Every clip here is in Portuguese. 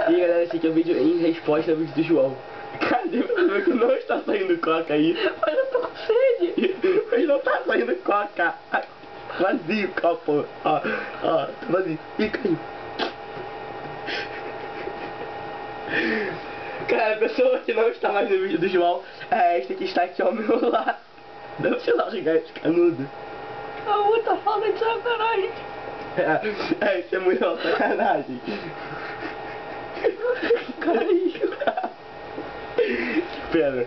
E galera, esse aqui é o vídeo em resposta ao vídeo do João. Cadê pra ver que não está saindo coca aí? Mas eu tô com sede. Mas não tá saindo coca. Vazio o copo. Ó, tá vazio. Ih, caiu. Cara, a pessoa que não está mais no vídeo do João é esta que está aqui ao meu lado. Deve ser largar esse canudo. A outra fala de sacanagem. Isso é muito sacanagem. Caiu. Pera.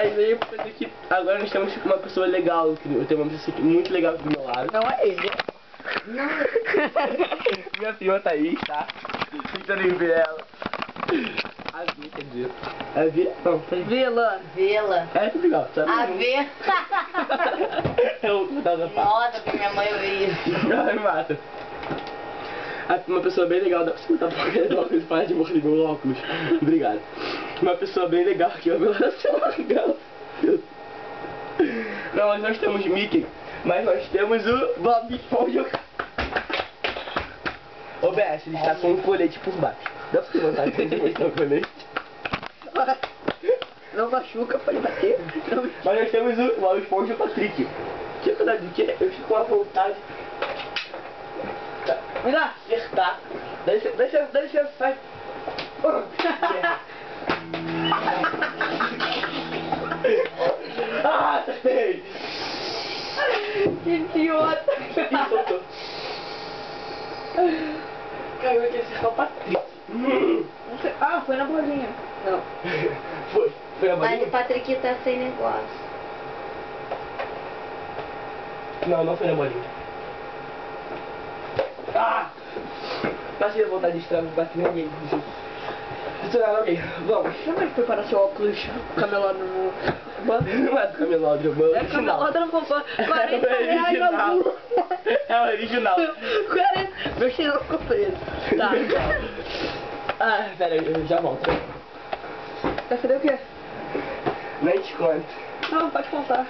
Isso aí, porque aqui, agora nós temos uma pessoa legal. Eu tenho uma pessoa aqui muito legal aqui do meu lado. Não é ele. Minha prima Thaís, tá? Tentando em ver ela. A V, quer dizer. A V? Não, Thaís. Vila. É, tudo legal, sabe? A ver. Eu vou dar uma parte. Nossa, que minha mãe ouviu isso. Ai, me mata. Uma pessoa bem legal, dá pra você botar a porcaria do óculos, para de morrer meu óculos. Obrigado. Uma pessoa bem legal aqui, ó, meu celular dela. Não, mas nós temos Mickey, mas nós temos o Bob Esponja. Ô BS, ele está com um colete por baixo. Dá pra você botar aqui depois do colete? Não machuca, pode bater. Mas nós temos o Bob Esponja e o Patrick. Que verdade, que eu fico com a vontade. Me dá acertar. Dá licença, sai. Acertei! Que idiota. Ih, soltou. Caiu aqui, acertar o Patrick. Ah, foi na bolinha. Não. Foi a Mas bolinha? o Patrick tá sem negócio. Não foi na bolinha. Passei a vontade de estragar, bater ninguém. Estourar alguém, vamos. Chama ele preparar seu óculos camelódromo no banco. Não é do camelódromo, é o É original. camelódromo, 40 É o reais na original. rua. É o original. 40. Meu chinelo ficou preso. Tá. Pera aí, eu já volto. Quer saber o quê? Nem te conto. Não, pode contar.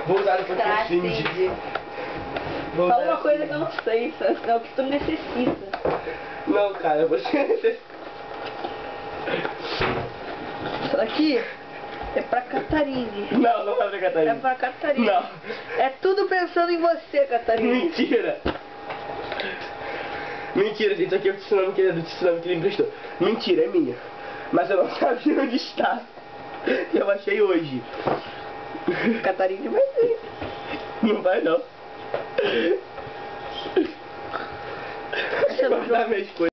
Vou usar depois que eu finge. Trascende. Fala uma coisa que eu não sei, é o que tu necessita. Não, cara, você... Isso daqui é pra Catarine. Não é pra É Catarina. pra Catarine. Não. É tudo pensando em você, Catarine. Mentira. Mentira, gente, isso aqui é o tsunami que ele emprestou. Mentira, é minha. Mas eu não sabia onde está. Eu achei hoje. Catarine vai ter. Não vai não. Você não Guardar minhas coisas.